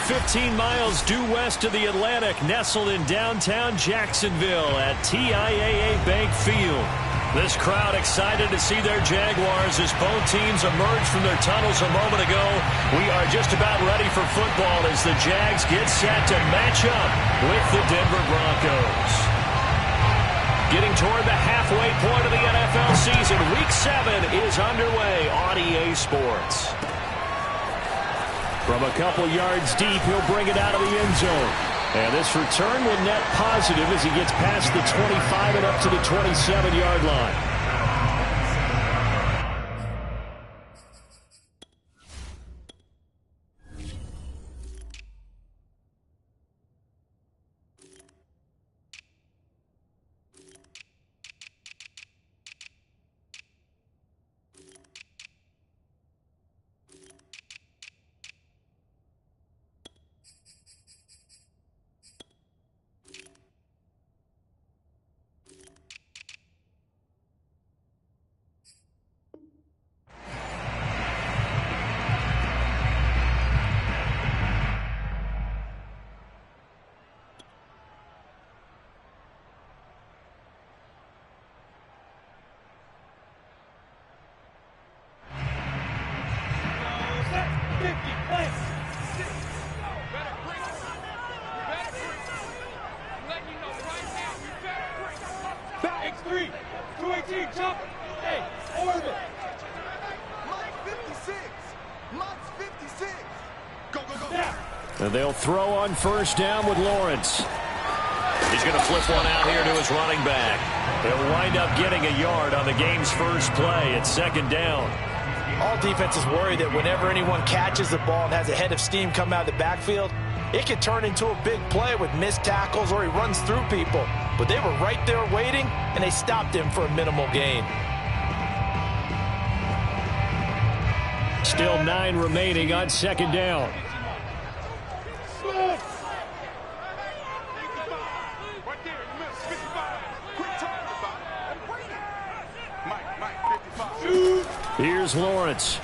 15 miles due west of the Atlantic, nestled in downtown Jacksonville at TIAA Bank Field. This crowd excited to see their Jaguars as both teams emerge from their tunnels a moment ago. We are just about ready for football as the Jags get set to match up with the Denver Broncos. Getting toward the halfway point of the NFL season, Week 7 is underway on EA Sports. From a couple yards deep, he'll bring it out of the end zone. And this return will net positive as he gets past the 25 and up to the 27-yard line. And they'll throw on first down with Lawrence. He's going to flip one out here to his running back. He'll wind up getting a yard on the game's first play. It's second down. All defenses worry that whenever anyone catches the ball and has a head of steam come out of the backfield, it could turn into a big play with missed tackles or he runs through people. But they were right there waiting, and they stopped him for a minimal gain. Still 9 remaining on second down. Here's Lawrence.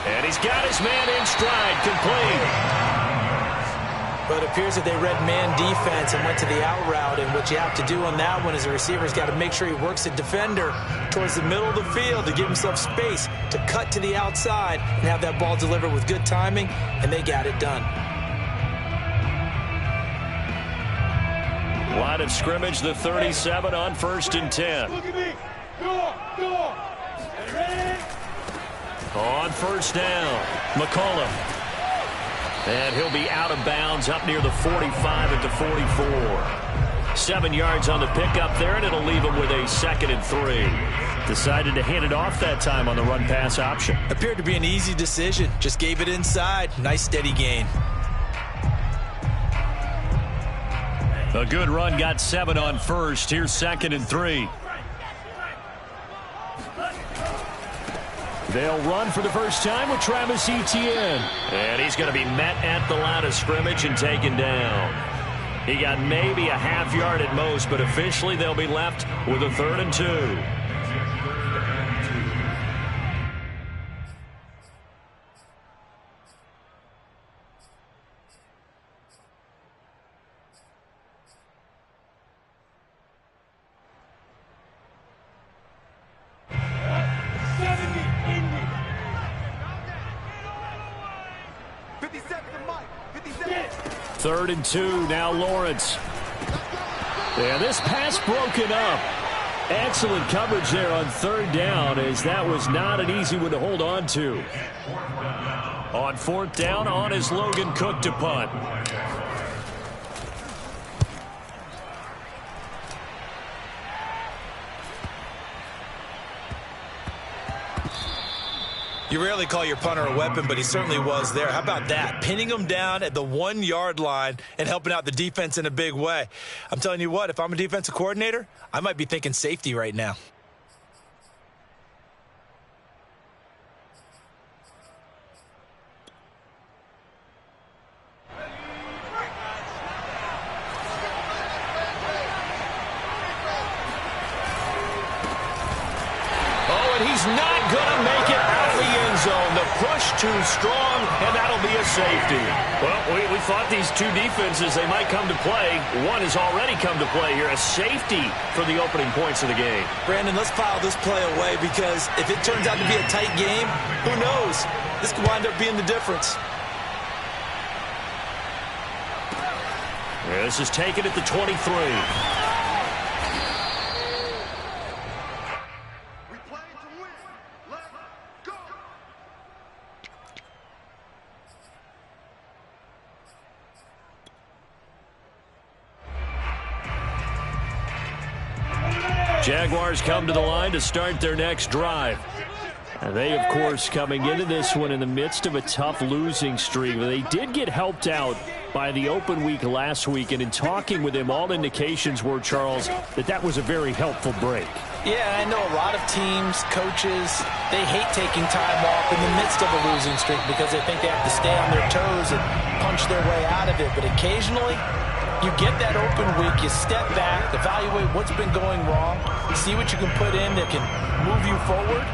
And he's got his man in stride, complete. But it appears that they read man defense and went to the out route, and what you have to do on that one is the receiver's got to make sure he works the defender towards the middle of the field to give himself space to cut to the outside and have that ball delivered with good timing, and they got it done. Line of scrimmage, the 37 on 1st and 10. Look at me. Go. Ready? On first down, McCollum. And he'll be out of bounds up near the 45 at the 44. 7 yards on the pickup there, and it'll leave him with a 2nd and 3. Decided to hand it off that time on the run-pass option. Appeared to be an easy decision. Just gave it inside. Nice steady gain. A good run, got 7 on first. Here's 2nd and 3. They'll run for the first time with Travis Etienne. And he's going to be met at the line of scrimmage and taken down. He got maybe a half yard at most, but officially they'll be left with a 3rd and 2. Third and 2, now Lawrence. And this pass broken up. Excellent coverage there on 3rd down, as that was not an easy one to hold on to. On 4th down, on is Logan Cook to punt. You rarely call your punter a weapon, but he certainly was there. How about that? Pinning him down at the 1-yard line and helping out the defense in a big way. I'm telling you what, if I'm a defensive coordinator, I might be thinking safety right now. Oh, and he's not going to make it out of the end zone. The push too strong, and that'll be a safety. Well, we thought these two defenses, they might come to play. One has already come to play here, a safety for the opening points of the game. Brandon, let's file this play away because if it turns out to be a tight game, who knows? This could wind up being the difference. This is taken at the 23. Jaguars come to the line to start their next drive. And they, of course, coming into this one in the midst of a tough losing streak. They did get helped out by the open week last week, and in talking with him, all indications were, Charles, that was a very helpful break. Yeah, I know a lot of teams, coaches, they hate taking time off in the midst of a losing streak because they think they have to stay on their toes and punch their way out of it. But occasionally, you get that open week, you step back, evaluate what's been going wrong, see what you can put in that can move you forward,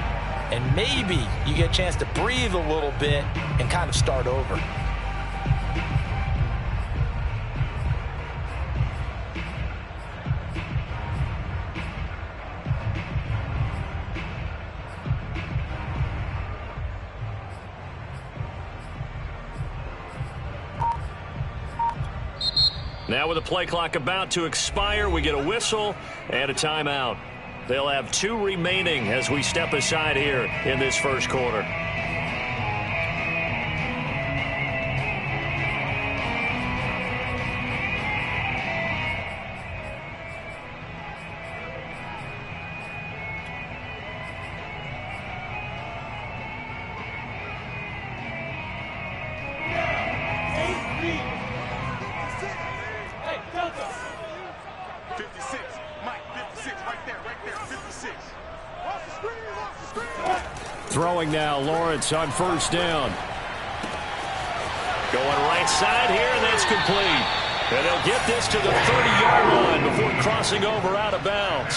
and maybe you get a chance to breathe a little bit and kind of start over. Now with the play clock about to expire, we get a whistle and a timeout. They'll have 2 remaining as we step aside here in this first quarter. Throwing now, Lawrence on first down. Going right side here, and that's complete. And they'll get this to the 30-yard line before crossing over out of bounds.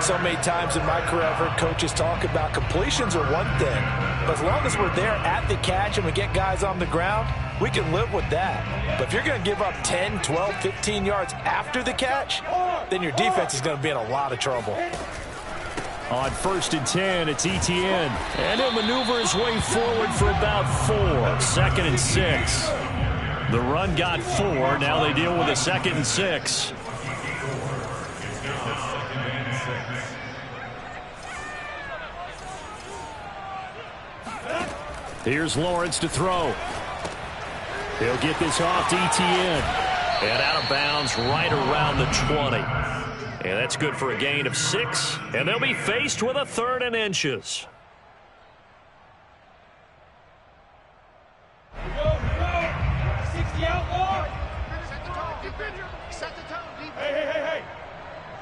So many times in my career, I've heard coaches talk about completions are one thing, but as long as we're there at the catch and we get guys on the ground, we can live with that. But if you're going to give up 10, 12, 15 yards after the catch, then your defense is going to be in a lot of trouble. On first and 10, it's Etienne. And he'll maneuver his way forward for about 4. Second and 6. The run got 4. Now they deal with a second and 6. Here's Lawrence to throw. He'll get this off to Etienne. And out of bounds right around the 20. And that's good for a gain of 6. And they'll be faced with a 3rd and inches. Go. 60 outlaw. Set the tone. Hey.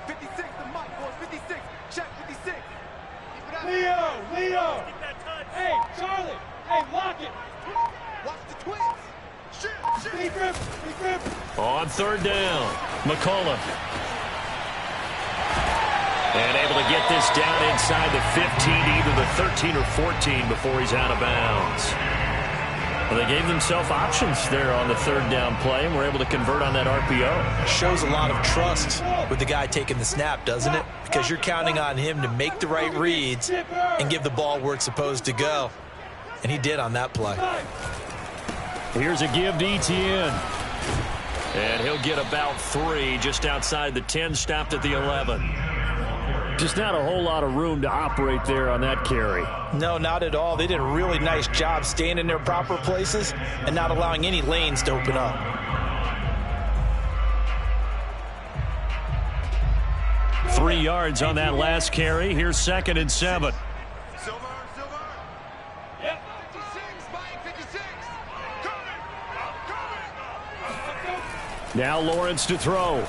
56, the mic, boys. 56. Check 56. Leo. Hey, Charlie. Hey, lock it. Watch the twins. Shoot. Deep grip. On 3rd down, McCullough. And able to get this down inside the 15, either the 13 or 14 before he's out of bounds. Well, they gave themselves options there on the 3rd down play, and were able to convert on that RPO. Shows a lot of trust with the guy taking the snap, doesn't it? Because you're counting on him to make the right reads and give the ball where it's supposed to go. And he did on that play. Here's a give to Etienne. And he'll get about 3 just outside the 10, stopped at the 11. Just not a whole lot of room to operate there on that carry. No, not at all. They did a really nice job staying in their proper places and not allowing any lanes to open up. Three yards on that last carry. Here's 2nd and 7. Silver. Yep. 56, Mike, 56. Coming. Now Lawrence to throw.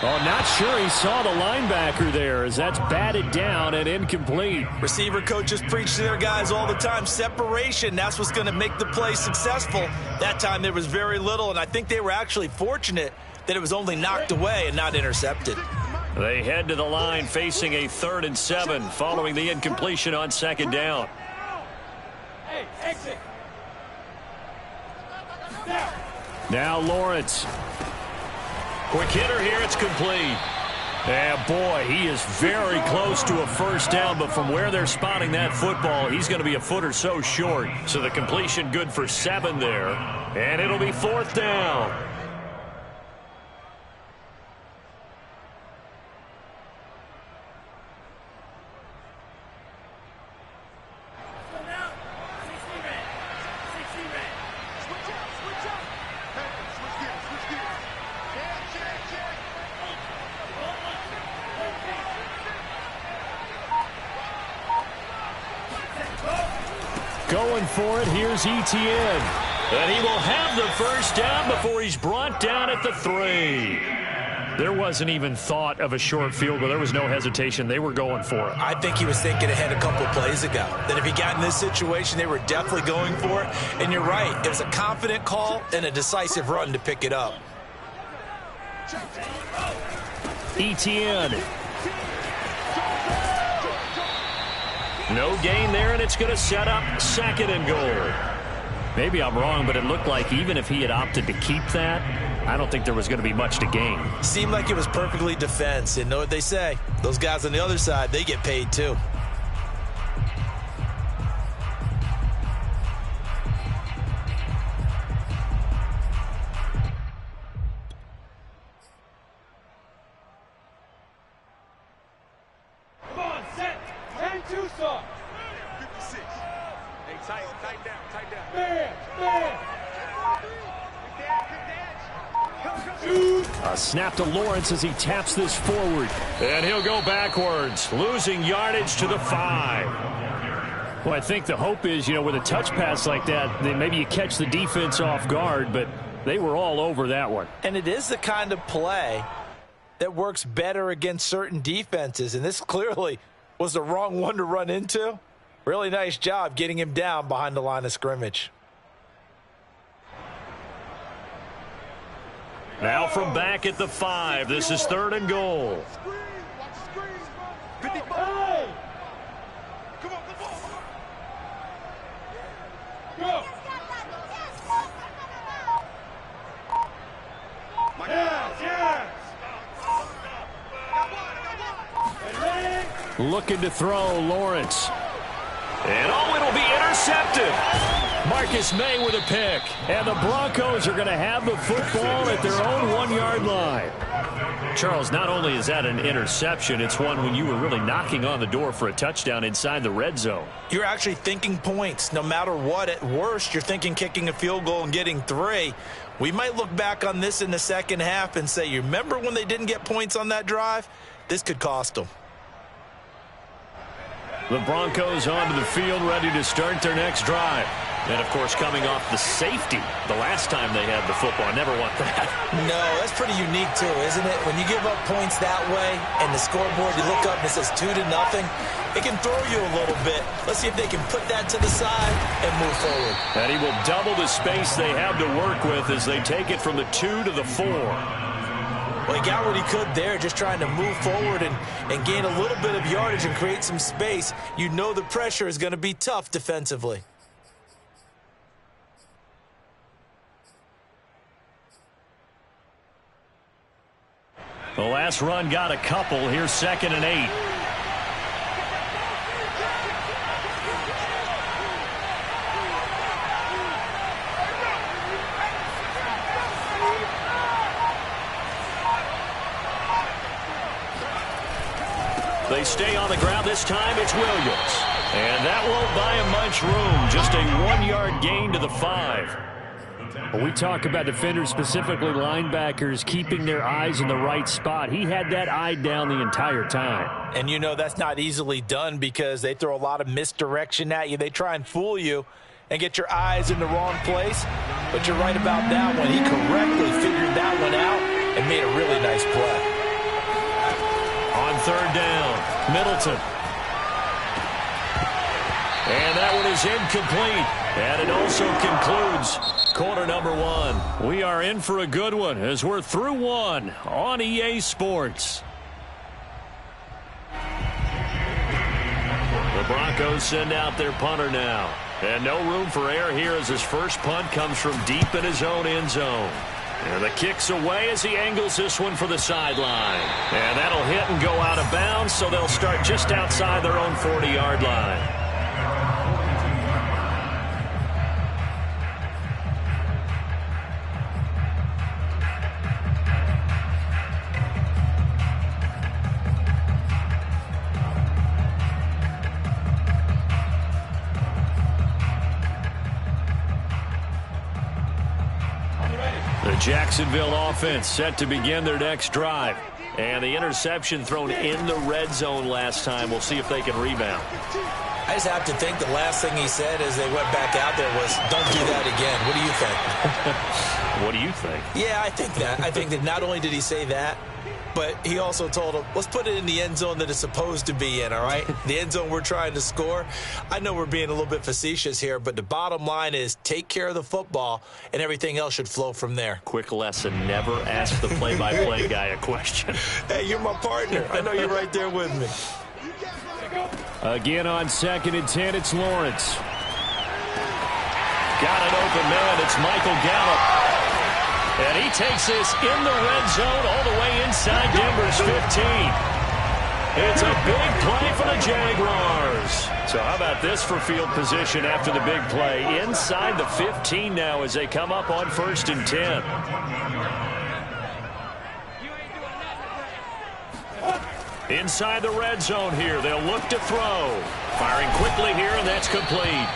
Oh, not sure he saw the linebacker there as that's batted down and incomplete. Receiver coaches preach to their guys all the time. Separation, that's what's going to make the play successful. That time there was very little, and I think they were actually fortunate that it was only knocked away and not intercepted. They head to the line facing a 3rd and 7 following the incompletion on 2nd down. Hey, exit. Now Lawrence. Quick hitter here. It's complete. And boy, he is very close to a first down, but from where they're spotting that football, he's going to be a foot or so short. So the completion good for 7 there. And it'll be 4th down. Going for it, here's Etienne. And he will have the first down before he's brought down at the 3. There wasn't even thought of a short field goal. There was no hesitation. They were going for it. I think he was thinking ahead a couple of plays ago. That if he got in this situation, they were definitely going for it. And you're right. It was a confident call and a decisive run to pick it up. Etienne. No gain there, and it's going to set up 2nd and goal. Maybe I'm wrong, but it looked like even if he had opted to keep that, I don't think there was going to be much to gain. Seemed like it was perfectly defense. And know what they say? Those guys on the other side, they get paid too. Come on, set. 10-2 stop. 56. Hey, tighten down. Man. A snap to Lawrence as he taps this forward. And he'll go backwards, losing yardage to the 5. Well, I think the hope is, with a touch pass like that, then maybe you catch the defense off guard, but they were all over that one. And it is the kind of play that works better against certain defenses. And this clearly was the wrong one to run into. Really nice job getting him down behind the line of scrimmage. Now from back at the 5, this is 3rd and goal. Hey. Come on. Go. Yes. Looking to throw, Lawrence. And it'll be intercepted. Marcus May with a pick. And the Broncos are going to have the football at their own 1-yard line. Charles, not only is that an interception, it's one when you were really knocking on the door for a touchdown inside the red zone. You're actually thinking points. No matter what, at worst, you're thinking kicking a field goal and getting 3. We might look back on this in the second half and say, you remember when they didn't get points on that drive? This could cost them. The Broncos onto the field, ready to start their next drive. And, of course, coming off the safety the last time they had the football. I never want that. No, that's pretty unique, too, isn't it? When you give up points that way and the scoreboard, you look up and it says 2-0, it can throw you a little bit. Let's see if they can put that to the side and move forward. And he will double the space they have to work with as they take it from the 2 to the 4. Well, he got what he could there, just trying to move forward and gain a little bit of yardage and create some space. You know the pressure is going to be tough defensively. The last run got a couple. Here's 2nd and 8. They stay on the ground. This time it's Williams. And that won't buy him much room. Just a 1-yard gain to the 5. When we talk about defenders, specifically linebackers, keeping their eyes in the right spot, he had that eye down the entire time. And you know that's not easily done because they throw a lot of misdirection at you. They try and fool you and get your eyes in the wrong place. But you're right about that one. He correctly figured that one out and made a really nice play. On 3rd down, Middleton. And that one is incomplete. And it also concludes quarter number 1. We are in for a good one as we're through 1 on EA Sports. The Broncos send out their punter now. And no room for error here as his first punt comes from deep in his own end zone. And the kick's away as he angles this one for the sideline. And that'll hit and go out of bounds, so they'll start just outside their own 40-yard line. The Jacksonville offense set to begin their next drive. And the interception thrown in the red zone last time. We'll see if they can rebound. I just have to think the last thing he said as they went back out there was, don't do that again. What do you think? What do you think? Yeah, I think that. I think that not only did he say that, but he also told him, let's put it in the end zone that it's supposed to be in, all right? The end zone we're trying to score. I know we're being a little bit facetious here, but the bottom line is take care of the football, and everything else should flow from there. Quick lesson, never ask the play-by-play guy a question. Hey, you're my partner. I know you're right there with me. Again on 2nd and 10, it's Lawrence. Got an open man. It's Michael Gallup. And he takes this in the red zone all the way inside Denver's 15. It's a big play for the Jaguars. So how about this for field position after the big play? Inside the 15 now as they come up on 1st and 10. Inside the red zone here. They'll look to throw. Firing quickly here, and that's complete.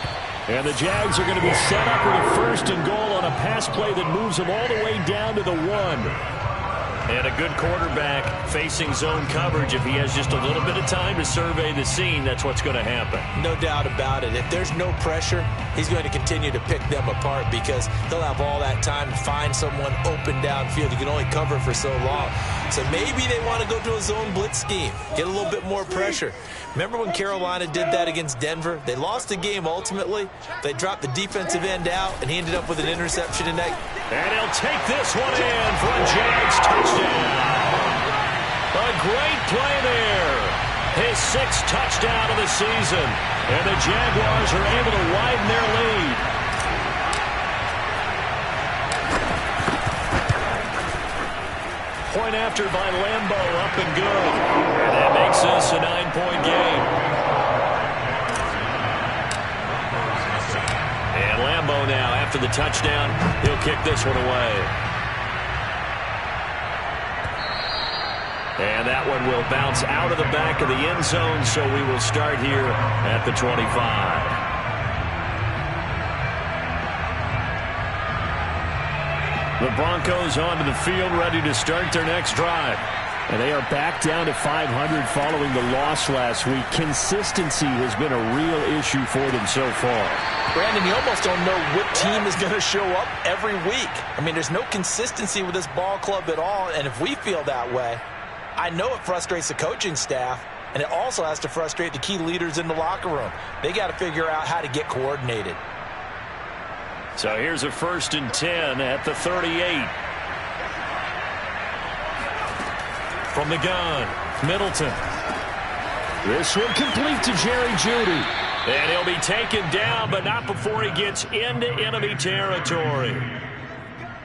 And the Jags are going to be set up with a 1st and goal on a pass play that moves them all the way down to the 1. And a good quarterback facing zone coverage. If he has just a little bit of time to survey the scene, that's what's going to happen. No doubt about it. If there's no pressure, he's going to continue to pick them apart because he'll have all that time to find someone open downfield. You can only cover for so long. So maybe they want to go to a zone blitz scheme, get a little bit more pressure. Remember when Carolina did that against Denver? They lost the game ultimately. They dropped the defensive end out, and he ended up with an interception in that. And he'll take this one in for a Jags touchdown. A great play there. His 6th touchdown of the season. And the Jaguars are able to widen their lead. Point after by Lambo, up and good. And that makes this a 9-point game. And Lambo now, after the touchdown, he'll kick this one away. And that one will bounce out of the back of the end zone, so we will start here at the 25. The Broncos onto the field, ready to start their next drive. And they are back down to 500 following the loss last week. Consistency has been a real issue for them so far. Brandon, you almost don't know what team is going to show up every week. I mean, there's no consistency with this ball club at all, and if we feel that way, I know it frustrates the coaching staff, and it also has to frustrate the key leaders in the locker room. They got to figure out how to get coordinated. So here's a 1st and 10 at the 38. From the gun, Middleton. This one complete to Jerry Jeudy. And he'll be taken down, but not before he gets into enemy territory.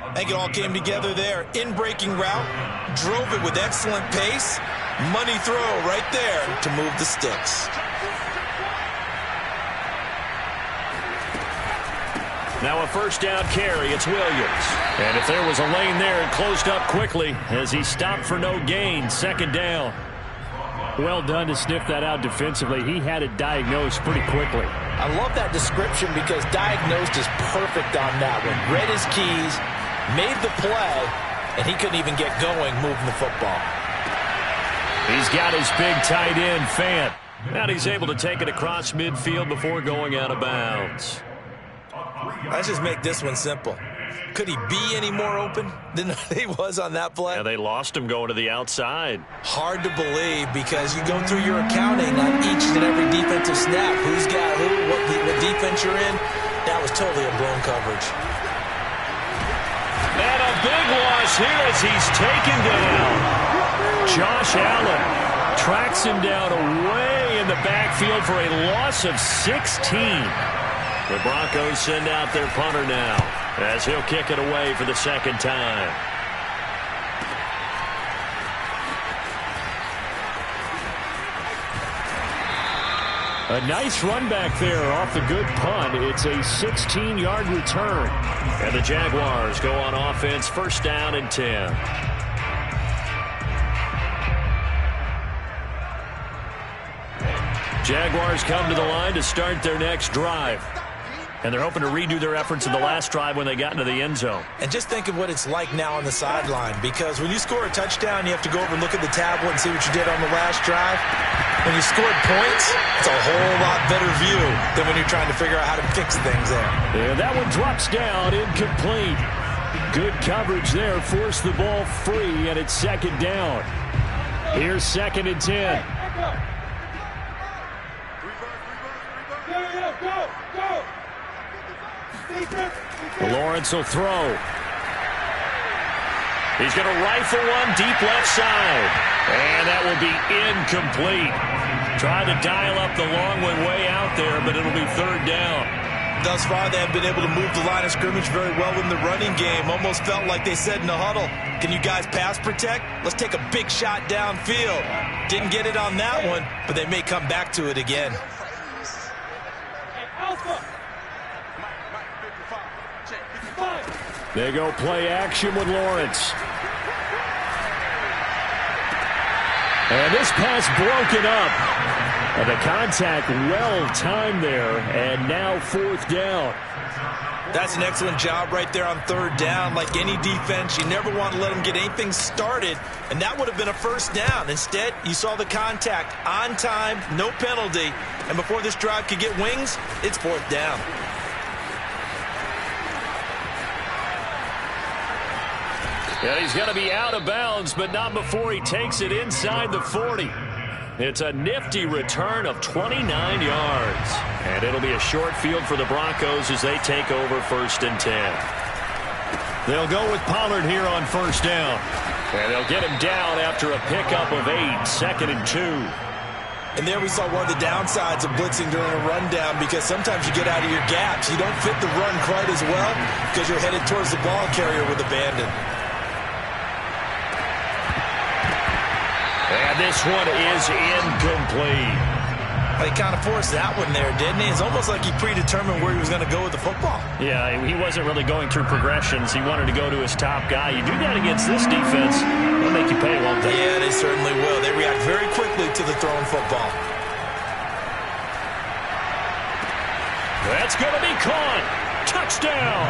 I think it all came together there. In-breaking route, drove it with excellent pace. Money throw right there to move the sticks. Now a 1st down carry. It's Williams. And if there was a lane there, it closed up quickly as he stopped for no gain. 2nd down. Well done to sniff that out defensively. He had it diagnosed pretty quickly. I love that description because diagnosed is perfect on that one. Read his keys, made the play, and he couldn't even get going moving the football. He's got his big tight end, Fant. And he's able to take it across midfield before going out of bounds. Let's just make this one simple. Could he be any more open than he was on that play? Yeah, they lost him going to the outside. Hard to believe because you go through your accounting on each and every defensive snap. Who's got who, what defense you're in. That was totally a blown coverage. And a big loss here as he's taken down. Josh Allen tracks him down away in the backfield for a loss of 16. The Broncos send out their punter now as he'll kick it away for the second time. A nice run back there off the good punt. It's a 16-yard return. And the Jaguars go on offense, first down and 10. Jaguars come to the line to start their next drive. And they're hoping to redo their efforts in the last drive when they got into the end zone. And just think of what it's like now on the sideline, because when you score a touchdown, you have to go over and look at the tablet and see what you did on the last drive. When you scored points, it's a whole lot better view than when you're trying to figure out how to fix things there. Yeah, that one drops down, incomplete. Good coverage there, forced the ball free, and it's second down. Here's second and 10. Lawrence will throw. He's going to rifle one deep left side. And that will be incomplete. Trying to dial up the long one way out there, but it'll be third down. Thus far, they have been able to move the line of scrimmage very well in the running game. Almost felt like they said in the huddle, can you guys pass protect? Let's take a big shot downfield. Didn't get it on that one, but they may come back to it again. They go play action with Lawrence. And this pass broken up. And the contact well timed there. And now fourth down. That's an excellent job right there on third down. Like any defense, you never want to let them get anything started. And that would have been a first down. Instead, you saw the contact on time, no penalty. And before this drive could get wings, it's fourth down. And he's going to be out of bounds, but not before he takes it inside the 40. It's a nifty return of 29 yards. And it'll be a short field for the Broncos as they take over first and 10. They'll go with Pollard here on first down. And they'll get him down after a pickup of 8, second and 2. And there we saw one of the downsides of blitzing during a rundown, because sometimes you get out of your gaps. You don't fit the run quite as well because you're headed towards the ball carrier with abandon. And this one is incomplete. He kind of forced that one there, didn't he? It's almost like he predetermined where he was going to go with the football. Yeah, he wasn't really going through progressions. He wanted to go to his top guy. You do that against this defense, they'll make you pay, won't they? Yeah, they certainly will. They react very quickly to the thrown football. That's going to be caught. Touchdown.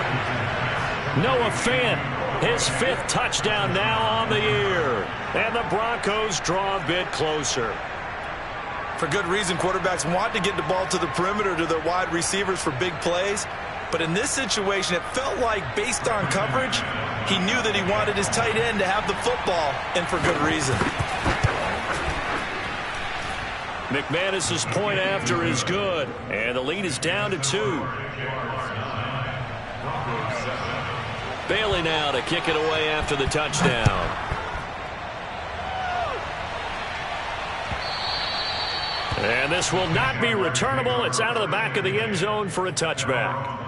Noah Fant, his 5th touchdown now on the year. And the Broncos draw a bit closer. For good reason, quarterbacks want to get the ball to the perimeter to their wide receivers for big plays. But in this situation, it felt like, based on coverage, he knew that he wanted his tight end to have the football, and for good reason. McManus's point after is good, and the lead is down to 2. Bailey now to kick it away after the touchdown. And this will not be returnable. It's out of the back of the end zone for a touchback.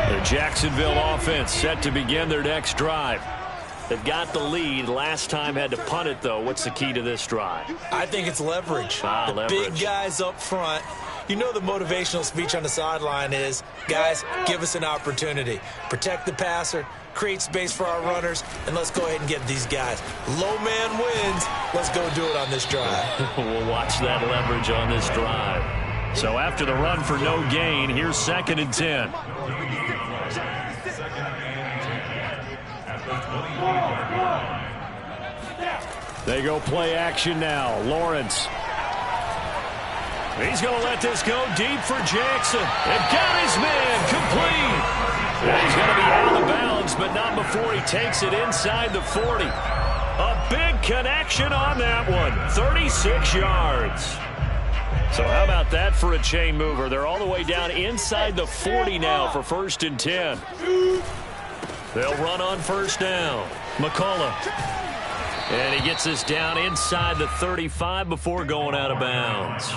The Jacksonville offense set to begin their next drive. They've got the lead. Last time had to punt it, though. What's the key to this drive? I think it's leverage. The big guys up front. You know the motivational speech on the sideline is, guys, give us an opportunity. Protect the passer, create space for our runners, and let's go ahead and get these guys. Low man wins. Let's go do it on this drive. We'll watch that leverage on this drive. So after the run for no gain, here's second and 10. They go play action now. Lawrence. He's going to let this go deep for Jackson. And got his man complete. And he's going to be out of bounds, but not before he takes it inside the 40. A big connection on that one. 36 yards. So how about that for a chain mover? They're all the way down inside the 40 now for first and 10. They'll run on first down. McCullough. And he gets us down inside the 35 before going out of bounds.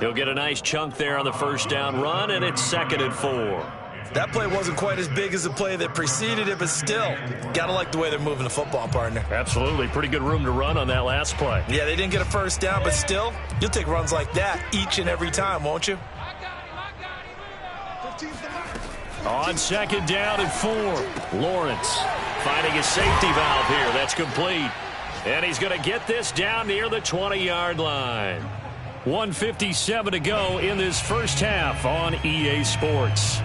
He'll get a nice chunk there on the first down run, and it's 2nd and 4. That play wasn't quite as big as the play that preceded it, but still, got to like the way they're moving the football, partner. Absolutely. Pretty good room to run on that last play. Yeah, they didn't get a first down, but still, you'll take runs like that each and every time, won't you? On 2nd down and 4, Lawrence finding a safety valve here. That's complete. And he's going to get this down near the 20-yard line. 1:57 to go in this first half on EA Sports.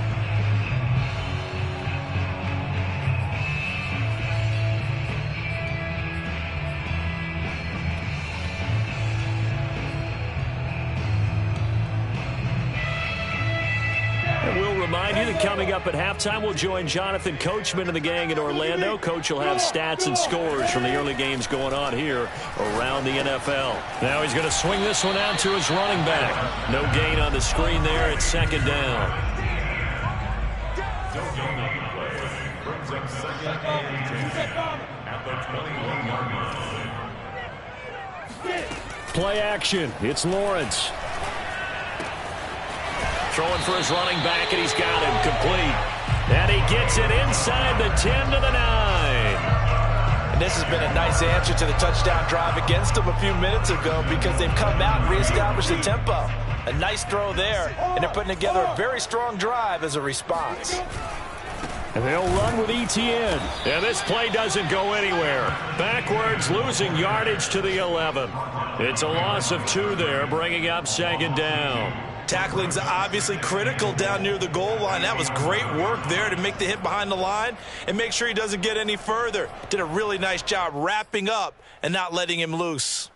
Remind you that coming up at halftime, we'll join Jonathan Coachman and the gang in Orlando. Coach will have stats and scores from the early games going on here around the NFL. Now he's going to swing this one out to his running back. No gain on the screen there at 2nd down. Play action. It's Lawrence. Throwing for his running back, and he's got him complete. And he gets it inside the 10 to the 9. And this has been a nice answer to the touchdown drive against them a few minutes ago because they've come out and reestablished the tempo. A nice throw there, and they're putting together a very strong drive as a response. And they'll run with ETN. And this play doesn't go anywhere. Backwards, losing yardage to the 11. It's a loss of 2 there, bringing up 2nd down. Tackling's obviously critical down near the goal line. That was great work there to make the hit behind the line and make sure he doesn't get any further. Did a really nice job wrapping up and not letting him loose.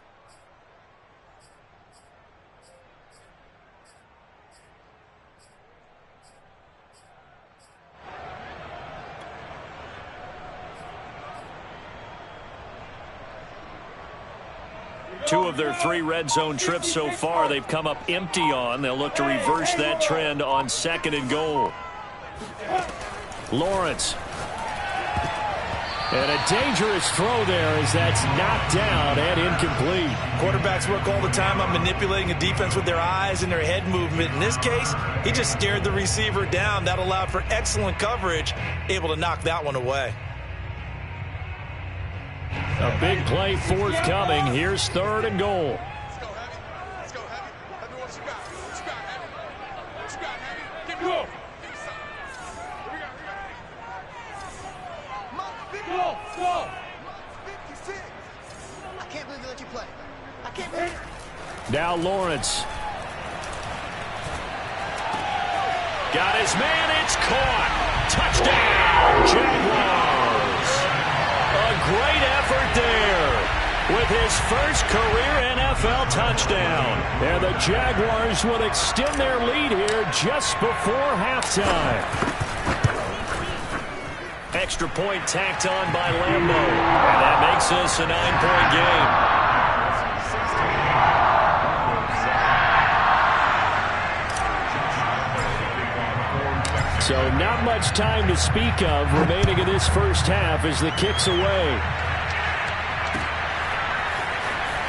Two of their 3 red zone trips so far, they've come up empty on. They'll look to reverse that trend on 2nd and goal. Lawrence. And a dangerous throw there as that's knocked down and incomplete. Quarterbacks work all the time on manipulating a defense with their eyes and their head movement. In this case, he just stared the receiver down. That allowed for excellent coverage, able to knock that one away. A big play forthcoming. Here's 3rd and goal. Let's go, Heavy. Let's go, Heavy. Heavy, what you got? What you got, Heavy? What you got, Heavy? Give me some. Give me some. What we got? Go! 56. I can't believe they let you play. I can't believe it. Now Lawrence. Got his man. It's caught. Touchdown, Jaguars. A great effort there with his first career NFL touchdown. And the Jaguars will extend their lead here just before halftime. Extra point tacked on by Lambeau. And that makes this a 9-point game. So not much time to speak of remaining in this first half as the kick's away.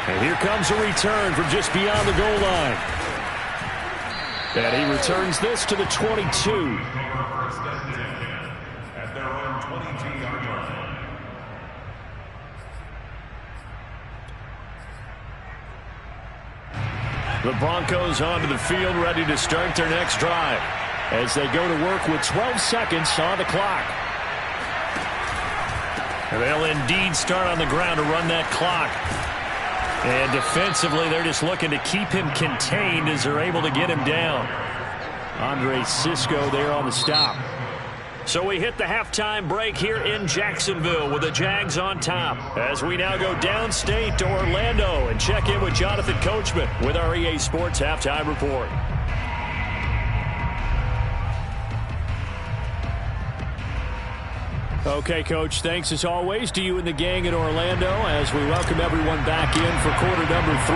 And here comes a return from just beyond the goal line. And he returns this to the 22. At their own 22-yard line. The Broncos onto the field, ready to start their next drive as they go to work with 12 seconds on the clock. And they'll indeed start on the ground to run that clock. And defensively, they're just looking to keep him contained as they're able to get him down. Andre Cisco there on the stop. So we hit the halftime break here in Jacksonville with the Jags on top as we now go downstate to Orlando and check in with Jonathan Coachman with our EA Sports Halftime Report. Okay, Coach, thanks as always to you and the gang in Orlando as we welcome everyone back in for quarter number 3.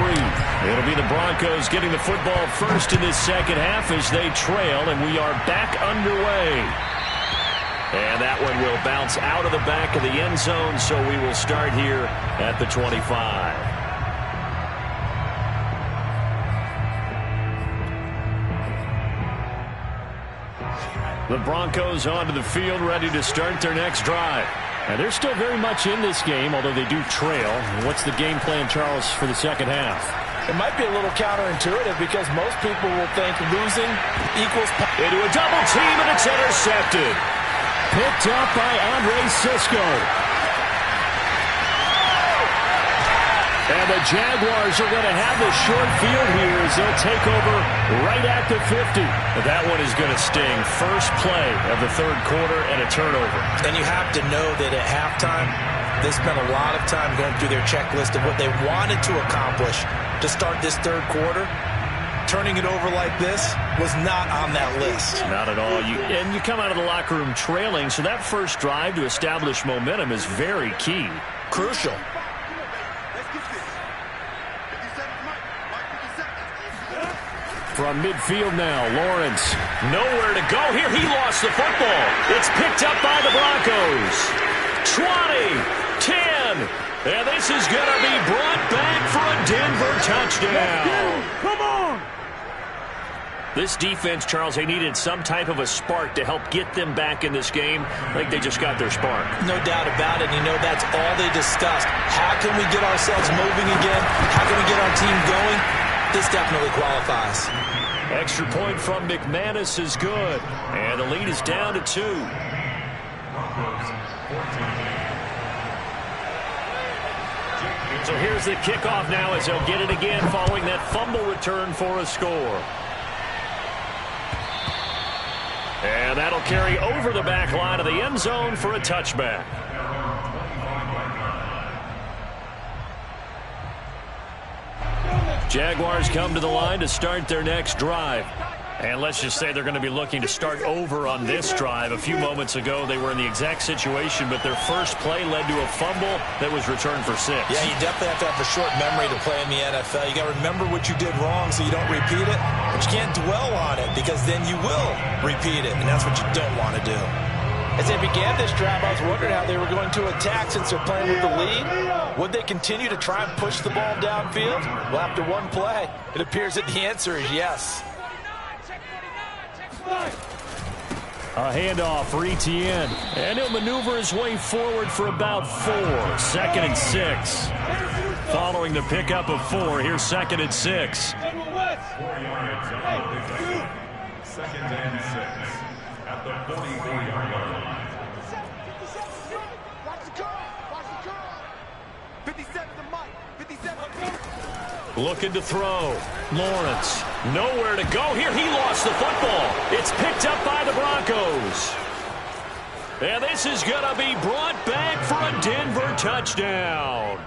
It'll be the Broncos getting the football first in this second half as they trail, and we are back underway. And that one will bounce out of the back of the end zone, so we will start here at the 25. The Broncos onto the field, ready to start their next drive. And they're still very much in this game, although they do trail. What's the game plan, Charles, for the second half? It might be a little counterintuitive because most people will think losing equals... Into a double team, and it's intercepted. Picked up by Andre Cisco. And the Jaguars are going to have the short field here as they'll take over right at the 50. That one is going to sting. First play of the third quarter and a turnover. And you have to know that at halftime, they spent a lot of time going through their checklist of what they wanted to accomplish to start this third quarter. Turning it over like this was not on that list. Not at all. And you come out of the locker room trailing, so that first drive to establish momentum is very key. Crucial. From midfield now, Lawrence. Nowhere to go here. He lost the football. It's picked up by the Broncos. 20, 10. And this is going to be brought back for a Denver touchdown. Come on! This defense, Charles, they needed some type of a spark to help get them back in this game. I think they just got their spark. No doubt about it. You know, that's all they discussed. How can we get ourselves moving again? How can we get our team going? This definitely qualifies. Extra point from McManus is good. And the lead is down to 2. So here's the kickoff now as they'll get it again following that fumble return for a score. And that'll carry over the back line of the end zone for a touchback. Jaguars come to the line to start their next drive. And let's just say they're going to be looking to start over on this drive. A few moments ago, they were in the exact situation, but their first play led to a fumble that was returned for 6. Yeah, you definitely have to have a short memory to play in the NFL. You got to remember what you did wrong so you don't repeat it, but you can't dwell on it because then you will repeat it, and that's what you don't want to do. As they began this drive, I was wondering how they were going to attack since they're playing with the lead. Would they continue to try and push the ball downfield? Well, after one play, it appears that the answer is yes. A handoff for Etienne, and he'll maneuver his way forward for about 4. 2nd and 6. Following the pickup of 4, here's 2nd and 6. 2nd and 6 at the 44-yard line. Watch the curl. Watch the curl. 57 to Mike. 57. Looking to throw. Lawrence. Nowhere to go here. He lost the football. It's picked up by the Broncos. And this is going to be brought back for a Denver touchdown.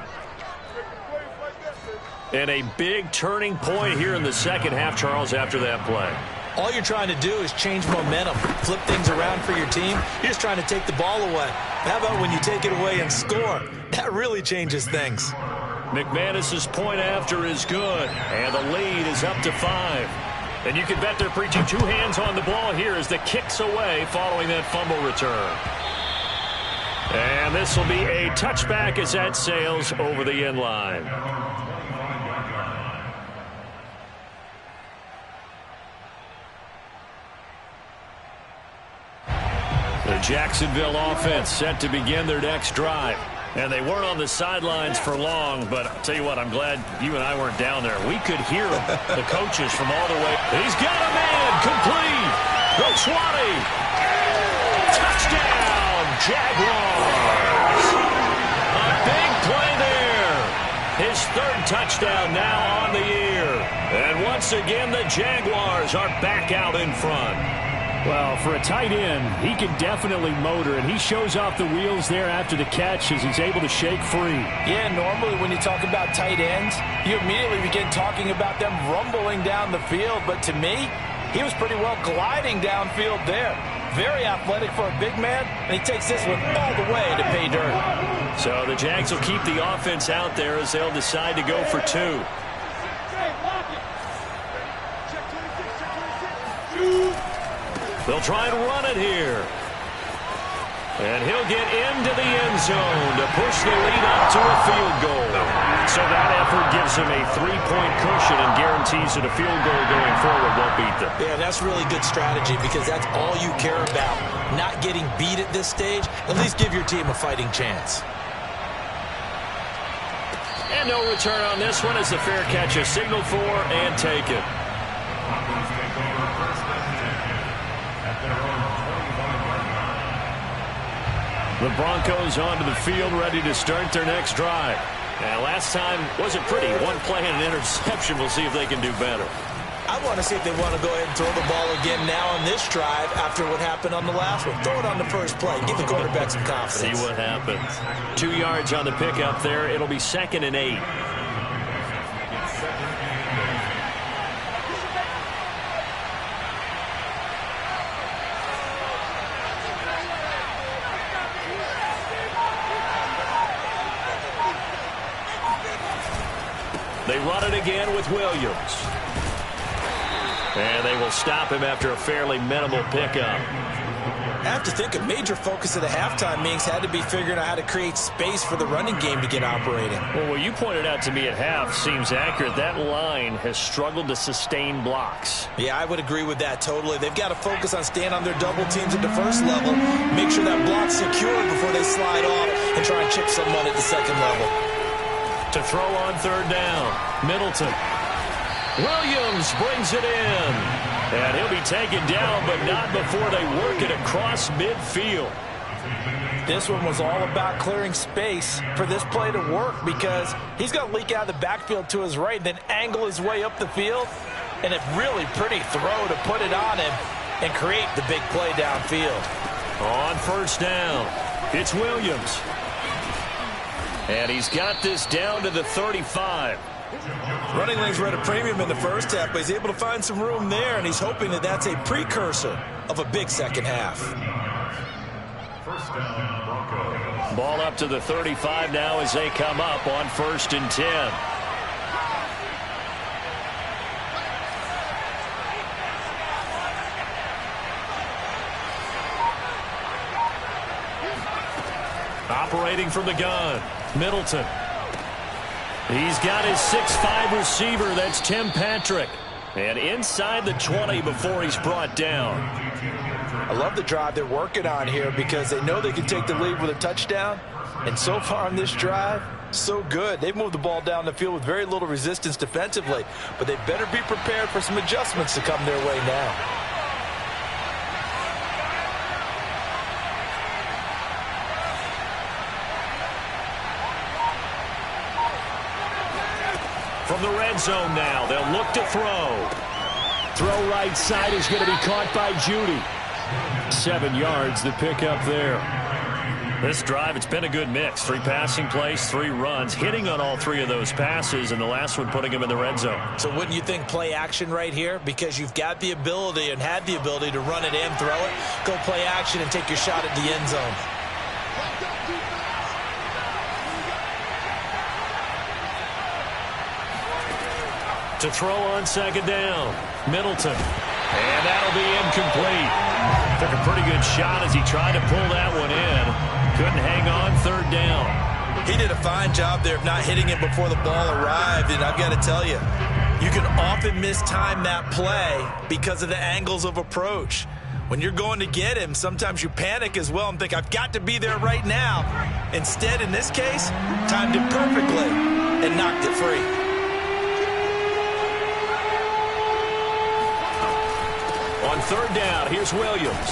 And a big turning point here in the second half, Charles, after that play. All you're trying to do is change momentum, flip things around for your team. You're just trying to take the ball away. How about when you take it away and score? That really changes things. McManus's point after is good, and the lead is up to 5. And you can bet they're preaching 2 hands on the ball here as the kick's away following that fumble return. And this will be a touchback as that sails over the end line. The Jacksonville offense set to begin their next drive. And they weren't on the sidelines for long, but I'll tell you what, I'm glad you and I weren't down there. We could hear them, the coaches from all the way. He's got a man, complete. The 20. Touchdown, Jaguars. A big play there. His 3rd touchdown now on the year. And once again, the Jaguars are back out in front. Well, for a tight end, he can definitely motor, and he shows off the wheels there after the catch as he's able to shake free. Yeah, normally when you talk about tight ends, you immediately begin talking about them rumbling down the field. But to me, he was pretty well gliding downfield there. Very athletic for a big man, and he takes this one all the way to pay dirt. So the Jags will keep the offense out there as they'll decide to go for 2. They'll try and run it here. And he'll get into the end zone to push the lead up to a field goal. So that effort gives him a 3-point cushion and guarantees that a field goal going forward won't beat them. Yeah, that's really good strategy because that's all you care about. Not getting beat at this stage. At least give your team a fighting chance. And no return on this one as the fair catch is signaled for and taken. The Broncos onto the field, ready to start their next drive. Now, last time wasn't pretty. One play and an interception. We'll see if they can do better. I want to see if they want to go ahead and throw the ball again now on this drive after what happened on the last one. Throw it on the first play. Give the quarterback some confidence. See what happens. 2 yards on the pickup there. It'll be 2nd and 8. They run it again with Williams. And they will stop him after a fairly minimal pickup. I have to think a major focus of the halftime meetings had to be figuring out how to create space for the running game to get operating. Well, what you pointed out to me at half seems accurate. That line has struggled to sustain blocks. Yeah, I would agree with that totally. They've got to focus on staying on their double teams at the first level, make sure that block's secure before they slide off and try and chip someone at the second level. To throw on 3rd down, Middleton. Williams brings it in. And he'll be taken down, but not before they work it across midfield. This one was all about clearing space for this play to work because he's going to leak out of the backfield to his right, then angle his way up the field. And a really pretty throw to put it on him and create the big play downfield. On 1st down, it's Williams. And he's got this down to the 35. Running lanes were at a premium in the first half, but he's able to find some room there, and he's hoping that that's a precursor of a big second half. First down, Broncos. Ball up to the 35 now as they come up on 1st and 10. Operating from the gun, Middleton. He's got his 6'5" receiver. That's Tim Patrick. And inside the 20 before he's brought down. I love the drive they're working on here because they know they can take the lead with a touchdown. And so far on this drive, so good. They've moved the ball down the field with very little resistance defensively. But they better be prepared for some adjustments to come their way now. From the red zone now, they'll look to throw. Throw right side is going to be caught by Judy. 7 yards, the pickup there. This drive, it's been a good mix. 3 passing plays, 3 runs, hitting on all 3 of those passes, and the last one putting him in the red zone. So wouldn't you think play action right here? Because you've got the ability and had the ability to run it and throw it. Go play action and take your shot at the end zone. To throw on 2nd down, Middleton. And that'll be incomplete. Took a pretty good shot as he tried to pull that one in. Couldn't hang on 3rd down. He did a fine job there of not hitting it before the ball arrived, and I've got to tell you, you can often mistime that play because of the angles of approach. When you're going to get him, sometimes you panic as well and think, I've got to be there right now. Instead, in this case, timed it perfectly and knocked it free. On 3rd down, here's Williams.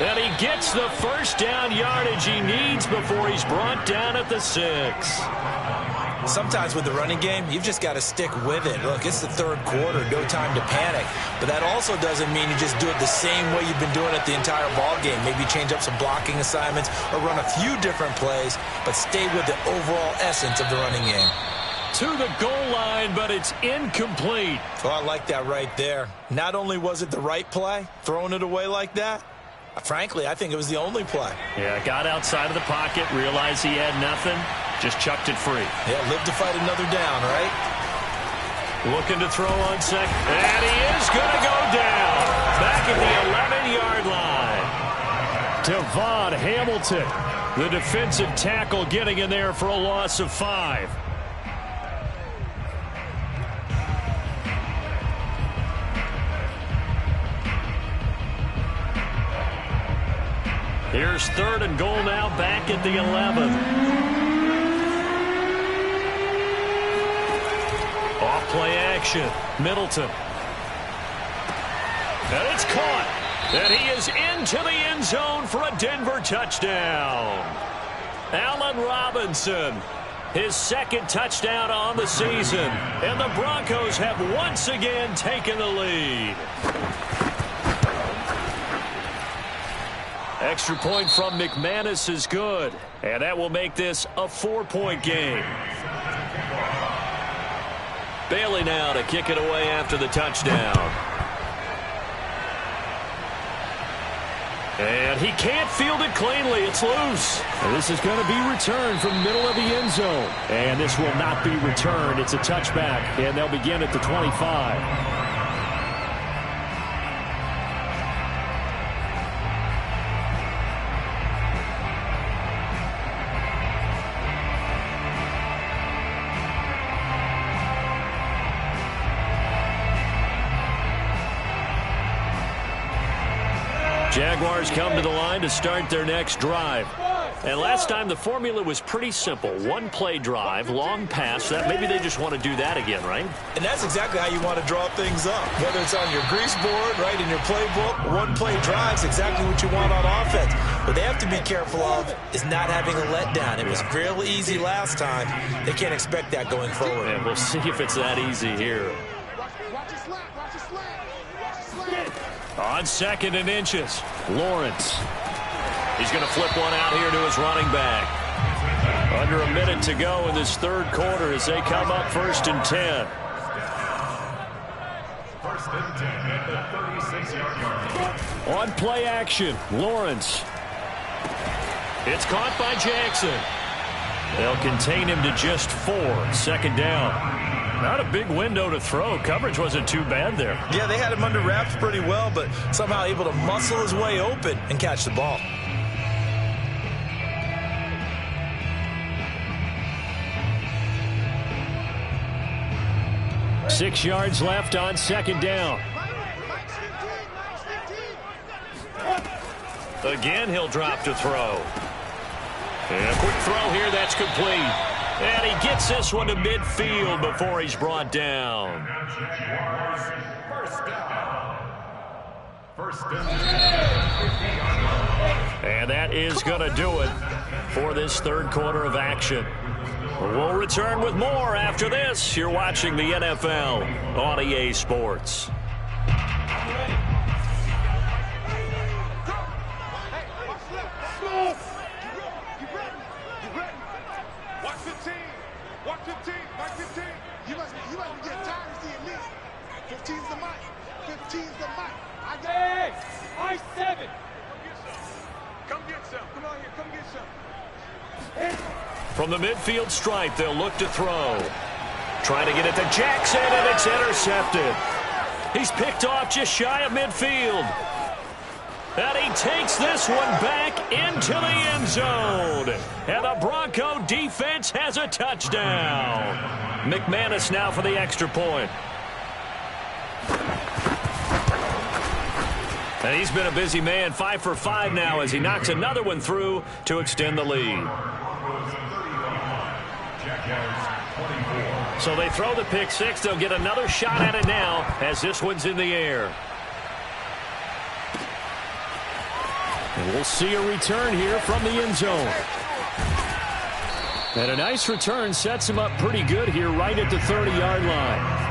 And he gets the 1st down yardage he needs before he's brought down at the 6. Sometimes with the running game, you've just got to stick with it. Look, it's the 3rd quarter, no time to panic. But that also doesn't mean you just do it the same way you've been doing it the entire ball game. Maybe change up some blocking assignments or run a few different plays, but stay with the overall essence of the running game. To the goal line, but it's incomplete. Oh, I like that right there. Not only was it the right play, throwing it away like that, frankly, I think it was the only play. Yeah, got outside of the pocket, realized he had nothing, just chucked it free. Yeah, live to fight another down, right? Looking to throw on 2nd, and he is going to go down. Back at the 11-yard line. Devon Hamilton, the defensive tackle, getting in there for a loss of 5. Here's 3rd and goal now, back at the 11. Off play action, Middleton. And it's caught. And he is into the end zone for a Denver touchdown. Allen Robinson, his 2nd touchdown on the season. And the Broncos have once again taken the lead. Extra point from McManus is good. And that will make this a 4-point game. Bailey now to kick it away after the touchdown. And he can't field it cleanly. It's loose. And this is going to be returned from the middle of the end zone. And this will not be returned. It's a touchback. And they'll begin at the 25. Jaguars come to the line to start their next drive. And last time the formula was pretty simple. 1-play drive, long pass. That maybe they just want to do that again, right? And that's exactly how you want to draw things up. Whether it's on your grease board, right, in your playbook, 1-play drive's exactly what you want on offense. What they have to be careful of is not having a letdown. It was real easy last time. They can't expect that going forward. And we'll see if it's that easy here. On 2nd and inches, Lawrence. He's going to flip one out here to his running back. Under a minute to go in this 3rd quarter as they come up 1st and 10. 1st and 10 at the 36-yard line. On play action, Lawrence. It's caught by Jackson. They'll contain him to just 4. 2nd down. Not a big window to throw. Coverage wasn't too bad there. Yeah, they had him under wraps pretty well, but somehow able to muscle his way open and catch the ball. Six yards left on 2nd down. Again, he'll drop to throw. And a quick throw here, that's complete. And he gets this one to midfield before he's brought down. And that is going to do it for this 3rd quarter of action. We'll return with more after this. You're watching the NFL on EA Sports. From the midfield stripe, they'll look to throw. Trying to get it to Jackson, and it's intercepted. He's picked off just shy of midfield. And he takes this one back into the end zone. And the Bronco defense has a touchdown. McManus now for the extra point. And he's been a busy man, 5 for 5 now as he knocks another one through to extend the lead. So they throw the pick 6. They'll get another shot at it now as this one's in the air. And we'll see a return here from the end zone. And a nice return sets him up pretty good here right at the 30-yard line.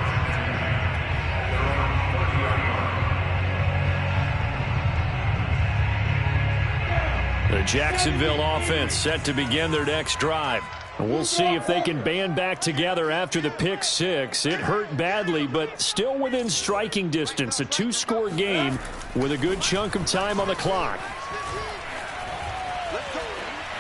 The Jacksonville offense set to begin their next drive. We'll see if they can band back together after the pick 6. It hurt badly, but still within striking distance. A 2-score game with a good chunk of time on the clock.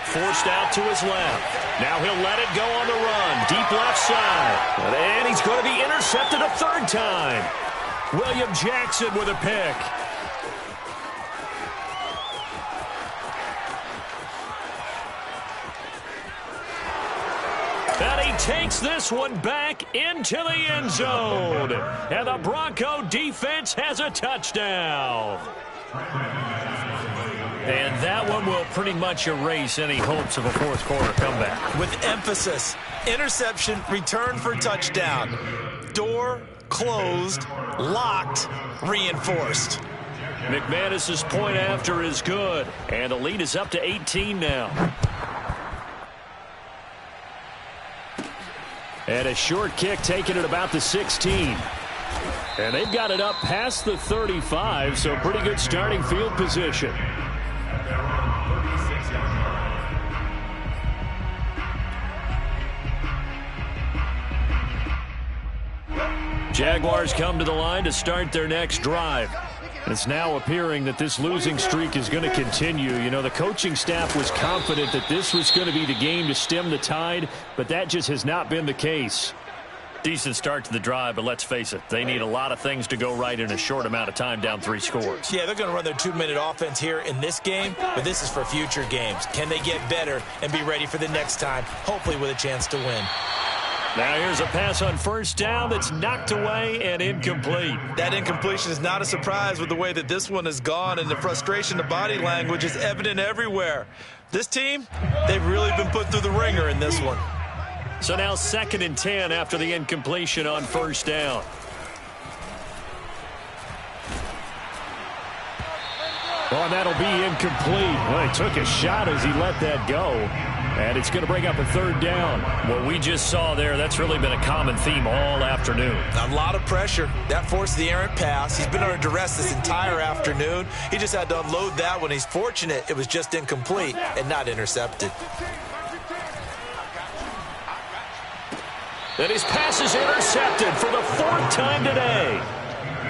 Forced out to his left. Now he'll let it go on the run. Deep left side. And he's going to be intercepted a 3rd time. William Jackson with a pick. takes this one back into the end zone. And the Bronco defense has a touchdown. And that one will pretty much erase any hopes of a fourth quarter comeback. With emphasis, interception, return for touchdown. Door closed, locked, reinforced. McManus's point after is good. And the lead is up to 18 now. And a short kick taken at about the 16. And they've got it up past the 35, so pretty good starting field position. Jaguars come to the line to start their next drive. It's now appearing that this losing streak is going to continue. You know, the coaching staff was confident that this was going to be the game to stem the tide, but that just has not been the case. Decent start to the drive, but let's face it, they need a lot of things to go right in a short amount of time, down 3 scores. Yeah, they're going to run their 2-minute offense here in this game, but this is for future games. Can they get better and be ready for the next time, hopefully with a chance to win? Now here's a pass on first down that's knocked away and incomplete. That incompletion is not a surprise with the way that this one has gone, and the frustration, the body language is evident everywhere. This team, they've really been put through the ringer in this one. So now 2nd and 10 after the incompletion on first down. Oh, and that'll be incomplete. Well, he took a shot as he let that go. And it's going to bring up a 3rd down. What we just saw there, that's really been a common theme all afternoon. A lot of pressure. That forced the errant pass. He's been under duress this entire afternoon. He just had to unload that one. He's fortunate it was just incomplete and not intercepted. And his pass is intercepted for the 4th time today.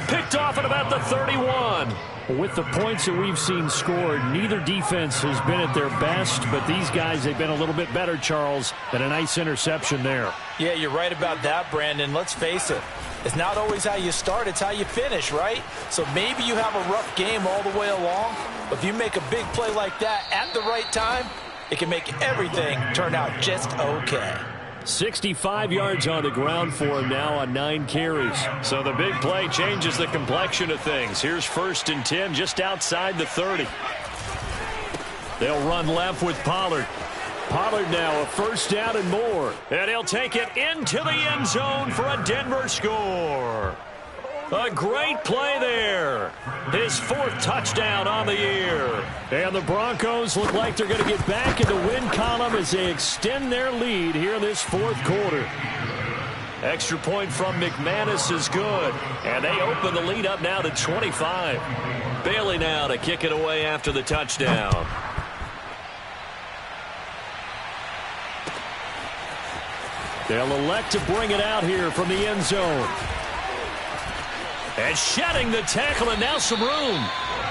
Picked off at about the 31. With the points that we've seen scored, neither defense has been at their best, but these guys, they've been a little bit better, Charles, than a nice interception there. Yeah, you're right about that, Brandon. Let's face it. It's not always how you start, it's how you finish, right? So maybe you have a rough game all the way along, but if you make a big play like that at the right time, it can make everything turn out just okay. 65 yards on the ground for him now on 9 carries. So the big play changes the complexion of things. Here's 1st and 10 just outside the 30. They'll run left with Pollard. Pollard now a 1st down and more. And he'll take it into the end zone for a Denver score. A great play there. His 4th touchdown on the year. And the Broncos look like they're going to get back in the win column as they extend their lead here in this 4th quarter. Extra point from McManus is good. And they open the lead up now to 25. Bailey now to kick it away after the touchdown. They'll elect to bring it out here from the end zone. And shedding the tackle, and now some room.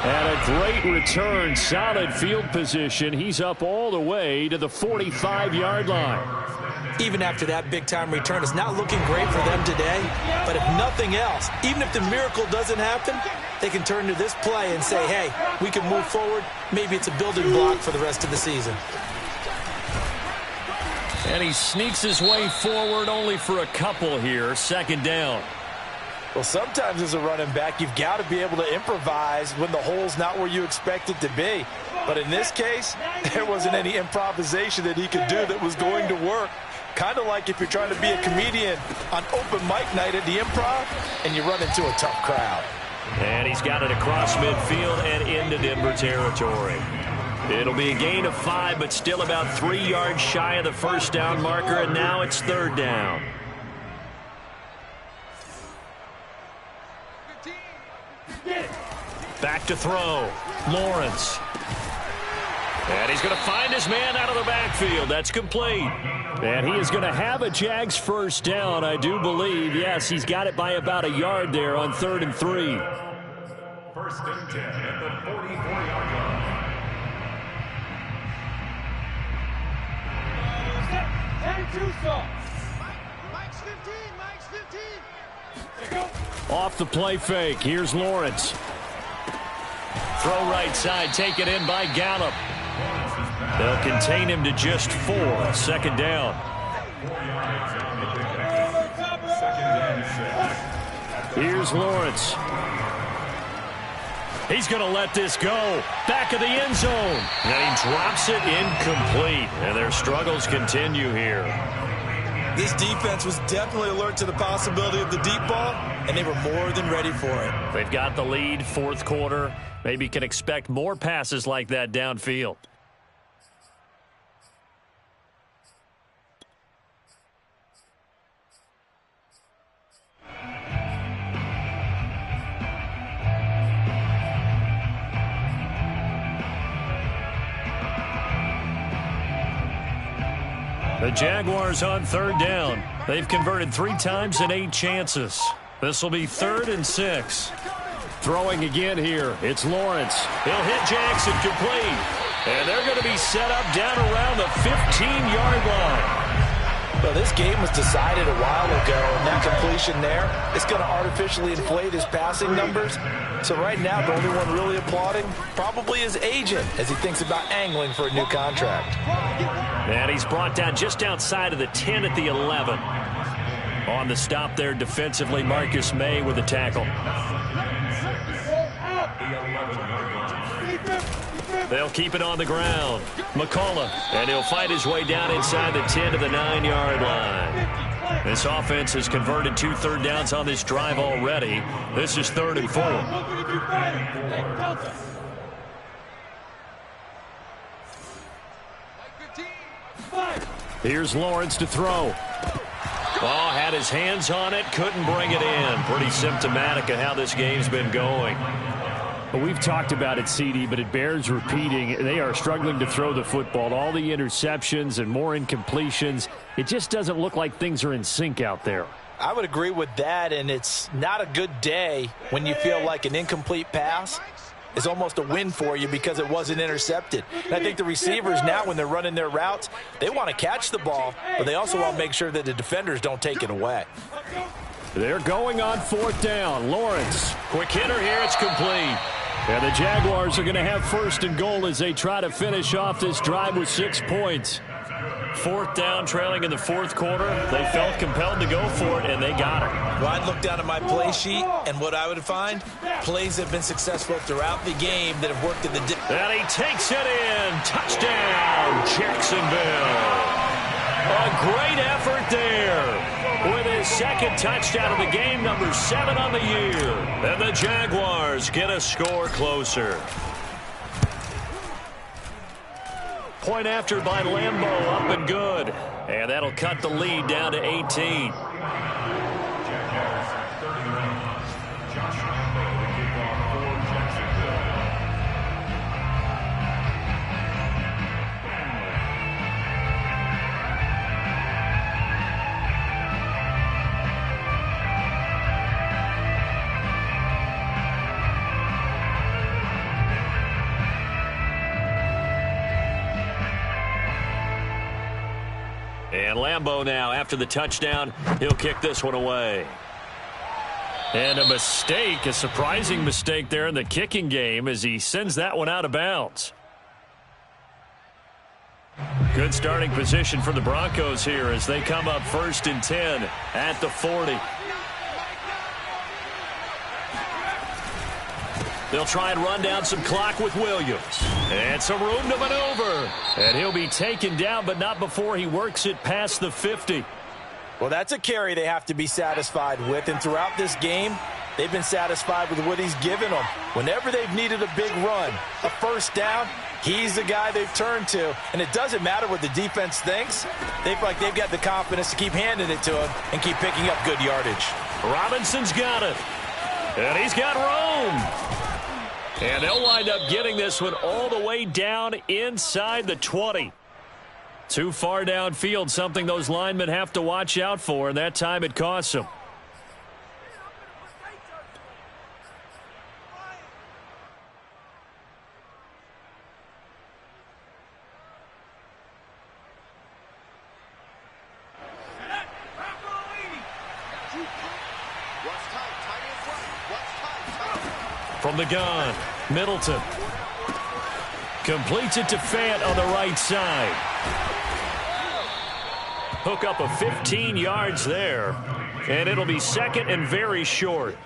And a great return, solid field position. He's up all the way to the 45-yard line. Even after that big-time return, it's not looking great for them today. But if nothing else, even if the miracle doesn't happen, they can turn to this play and say, hey, we can move forward. Maybe it's a building block for the rest of the season. And he sneaks his way forward only for a couple here. 2nd down. Well, sometimes as a running back, you've got to be able to improvise when the hole's not where you expect it to be. But in this case, there wasn't any improvisation that he could do that was going to work. Kind of like if you're trying to be a comedian on open mic night at the Improv and you run into a tough crowd. And he's got it across midfield and into Denver territory. It'll be a gain of 5, but still about 3 yards shy of the 1st down marker, and now it's 3rd down. Back to throw. Lawrence. And he's going to find his man out of the backfield. That's complete. And he is going to have a Jags 1st down, I do believe. Yes, he's got it by about a yard there on 3rd and 3. 1st and 10 at the 44-yard line. Mike's 15, Mike's 15. Off the play fake. Here's Lawrence. Throw right side, taken in by Gallup. They'll contain him to just 4. 2nd down. 4 yards on the pickup. Second and 6. Here's Lawrence. He's going to let this go. Back of the end zone. And he drops it incomplete. And their struggles continue here. This defense was definitely alert to the possibility of the deep ball, and they were more than ready for it. They've got the lead, fourth quarter. Maybe can expect more passes like that downfield. The Jaguars on third down. They've converted 3 times in 8 chances. This will be 3rd and 6. Throwing again here. It's Lawrence. He'll hit Jackson complete. And they're going to be set up down around the 15-yard line. Well, this game was decided a while ago, and that completion there is going to artificially inflate his passing numbers. So right now, the only one really applauding probably his agent as he thinks about angling for a new contract. And he's brought down just outside of the 10 at the 11. On the stop there defensively, Marcus May with the tackle. They'll keep it on the ground. McCullough, and he'll fight his way down inside the 10 to the 9-yard line. This offense has converted 2 third downs on this drive already. This is 3rd and 4. Here's Lawrence to throw. Oh, had his hands on it, couldn't bring it in. Pretty symptomatic of how this game's been going. Well, we've talked about it, CD, but it bears repeating. They are struggling to throw the football. All the interceptions and more incompletions. It just doesn't look like things are in sync out there. I would agree with that, and it's not a good day when you feel like an incomplete pass is almost a win for you because it wasn't intercepted. And I think the receivers now, when they're running their routes, they want to catch the ball, but they also want to make sure that the defenders don't take it away. They're going on 4th down. Lawrence, quick hitter here. It's complete. And the Jaguars are going to have 1st and goal as they try to finish off this drive with 6 points. 4th down, trailing in the 4th quarter. They felt compelled to go for it, and they got it. Well, I'd look down at my play sheet, and what I would find, plays that have been successful throughout the game that have worked in the... And he takes it in. Touchdown, Jacksonville. A great effort there. With his 2nd touchdown of the game, number 7 on the year. And the Jaguars get a score closer. Point after by Lambeau, up and good. And that'll cut the lead down to 18. Jaguars 31. Josh Lambeau, the kickoff for Jacksonville. And Lambeau now, after the touchdown, he'll kick this one away. And a mistake, a surprising mistake there in the kicking game as he sends that one out of bounds. Good starting position for the Broncos here as they come up 1st and 10 at the 40. They'll try and run down some clock with Williams. And some room to maneuver. And he'll be taken down, but not before he works it past the 50. Well, that's a carry they have to be satisfied with. And throughout this game, they've been satisfied with what he's given them. Whenever they've needed a big run, a 1st down, he's the guy they've turned to. And it doesn't matter what the defense thinks. They feel like they've got the confidence to keep handing it to him and keep picking up good yardage. Robinson's got it. And he's got room. And they'll wind up getting this one all the way down inside the 20. Too far downfield, something those linemen have to watch out for, and that time it costs them. From the gun, Middleton. Completes it to Fant on the right side. hook up a 15 yards there. And it'll be second and very short.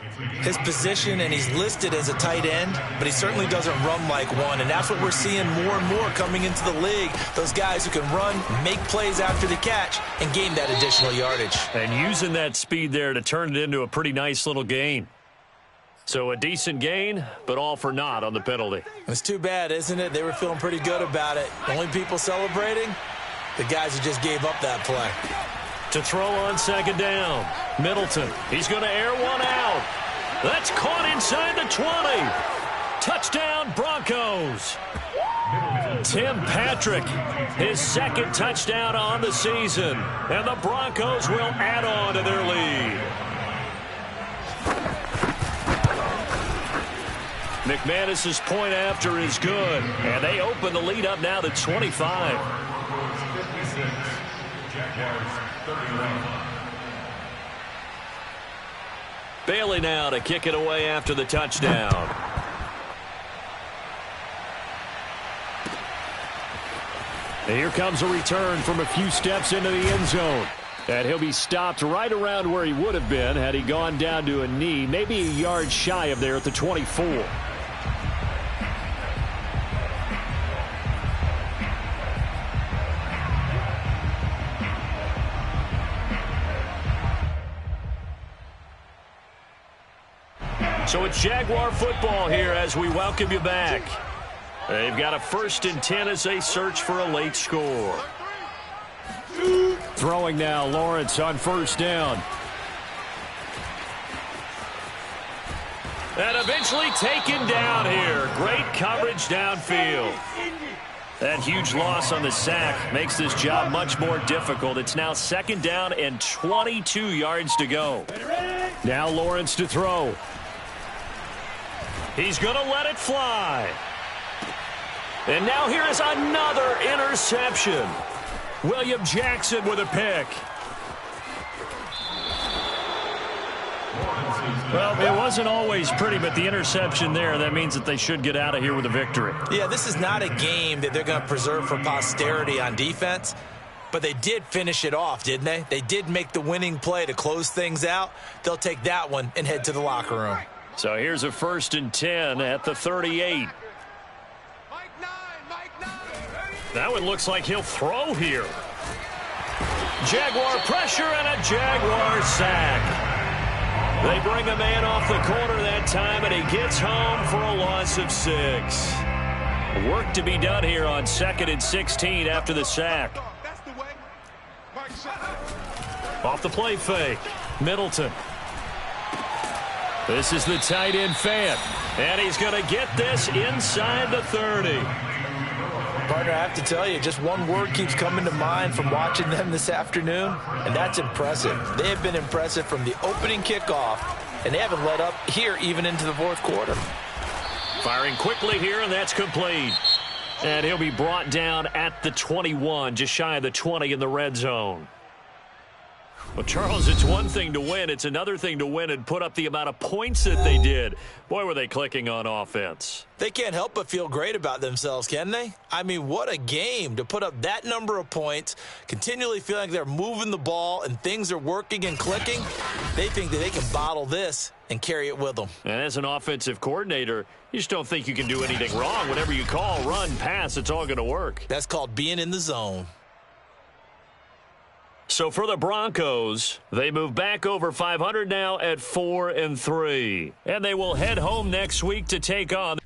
His position, and he's listed as a tight end, but he certainly doesn't run like one. And that's what we're seeing more and more coming into the league. Those guys who can run, make plays after the catch, and gain that additional yardage. And using that speed there to turn it into a pretty nice little gain. So a decent gain, but all for naught on the penalty. It's too bad, isn't it? They were feeling pretty good about it. Only people celebrating, the guys who just gave up that play. To throw on second down, Middleton. He's going to air one out. That's caught inside the 20. Touchdown, Broncos. Tim Patrick, his second touchdown on the season. And the Broncos will add on to their lead. McManus's point after is good. And they open the lead up now to 25. Bailey now to kick it away after the touchdown. And here comes a return from a few steps into the end zone. And he'll be stopped right around where he would have been had he gone down to a knee, maybe a yard shy of there at the 24. So it's Jaguar football here as we welcome you back. They've got a 1st and 10 as they search for a late score. Throwing now, Lawrence on 1st down. And eventually taken down here. Great coverage downfield. That huge loss on the sack makes this job much more difficult. It's now 2nd down and 22 yards to go. Now Lawrence to throw. He's going to let it fly. And now here is another interception. William Jackson with a pick. Well, it wasn't always pretty, but the interception there, that means that they should get out of here with a victory. Yeah, this is not a game that they're going to preserve for posterity on defense, but they did finish it off, didn't they? They did make the winning play to close things out. They'll take that one and head to the locker room. So here's a 1st and 10 at the 38. That one looks like he'll throw here. Jaguar pressure and a Jaguar sack. They bring a man off the corner that time, and he gets home for a loss of 6. Work to be done here on 2nd and 16 after the sack. Off the play fake, Middleton. This is the tight end fan, and he's going to get this inside the 30. Partner, I have to tell you, just one word keeps coming to mind from watching them this afternoon, and that's impressive. They have been impressive from the opening kickoff, and they haven't let up here even into the 4th quarter. Firing quickly here, and that's complete. And he'll be brought down at the 21, just shy of the 20 in the red zone. Well, Charles, it's one thing to win. It's another thing to win and put up the amount of points that they did. Boy, were they clicking on offense. They can't help but feel great about themselves, can they? I mean, what a game to put up that number of points, continually feeling like they're moving the ball and things are working and clicking. They think that they can bottle this and carry it with them. And as an offensive coordinator, you just don't think you can do anything wrong. Whatever you call, run, pass, it's all going to work. That's called being in the zone. So for the Broncos, they move back over 500 now at 4-3. And they will head home next week to take on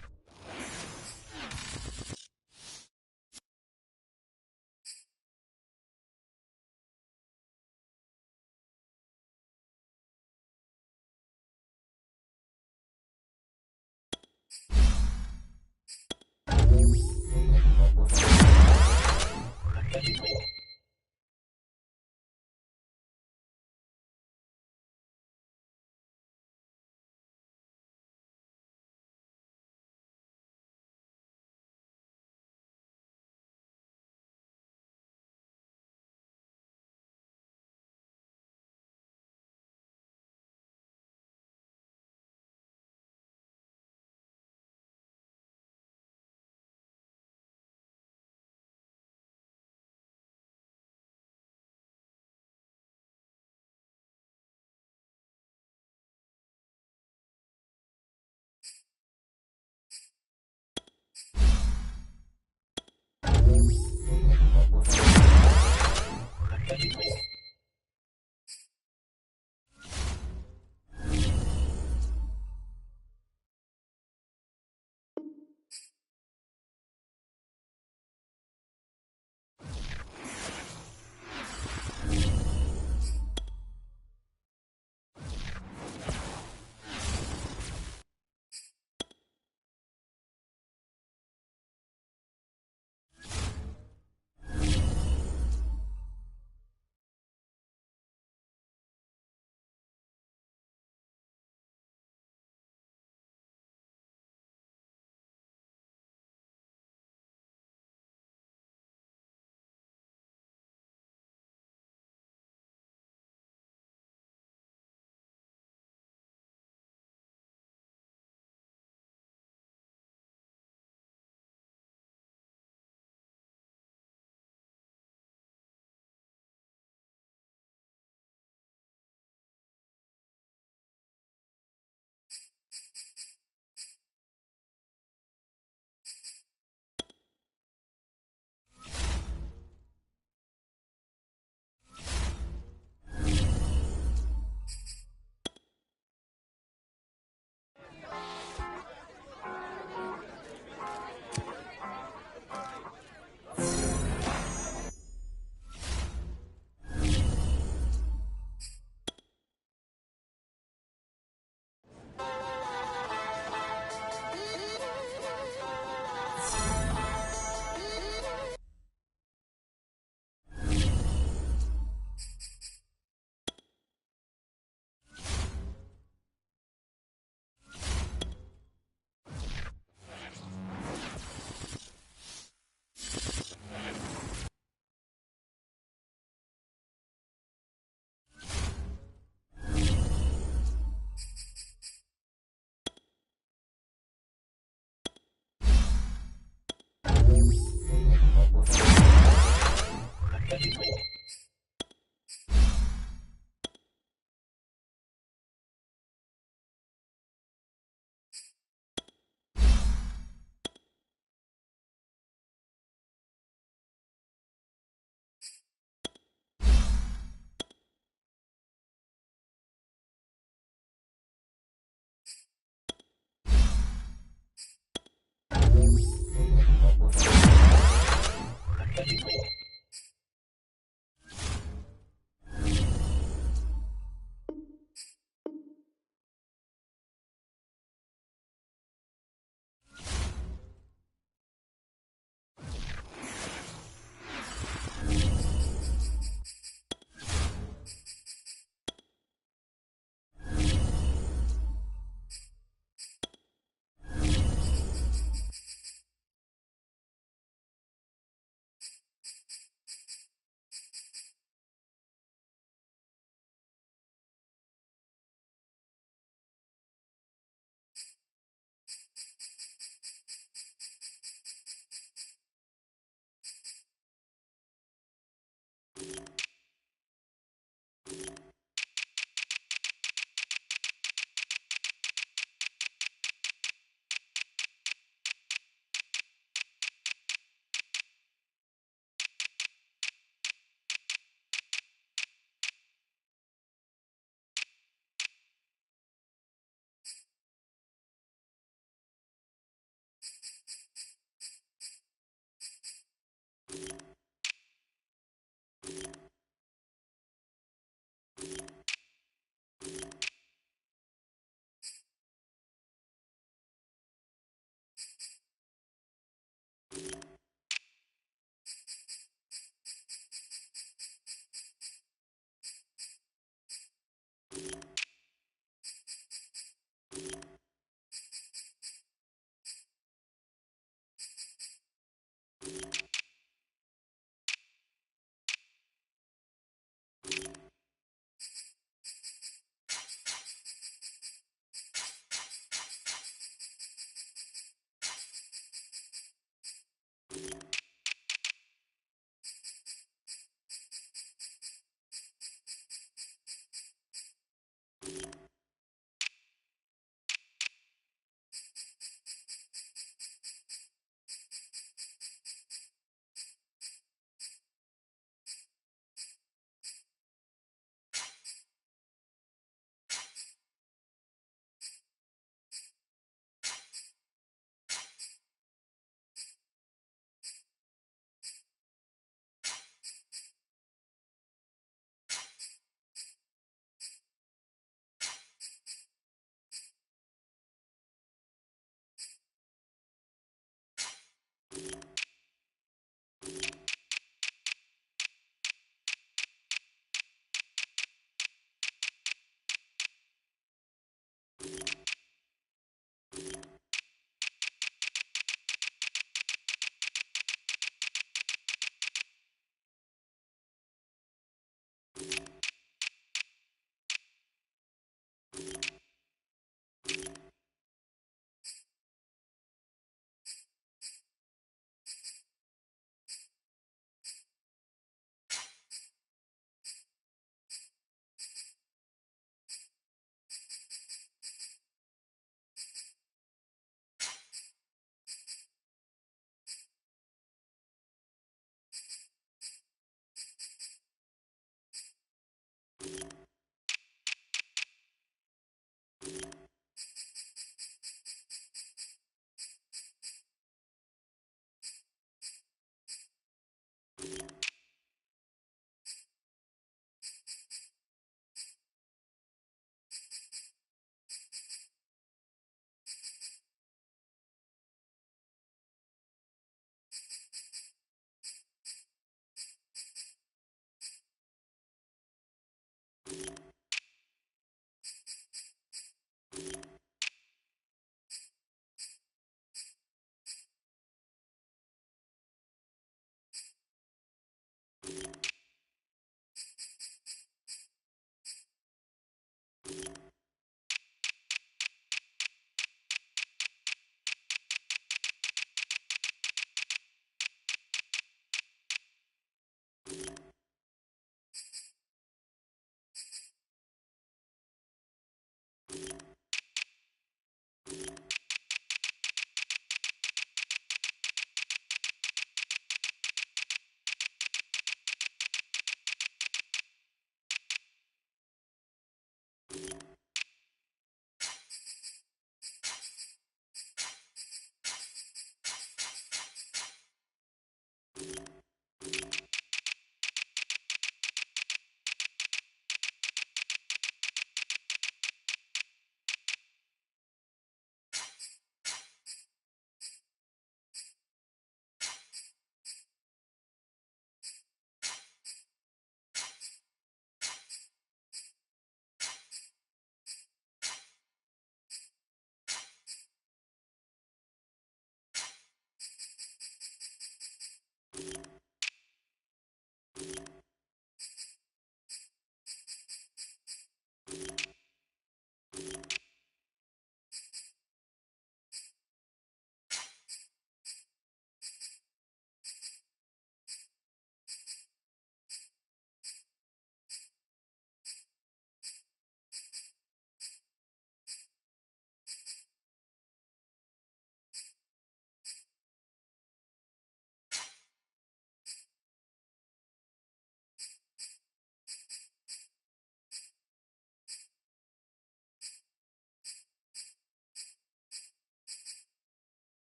You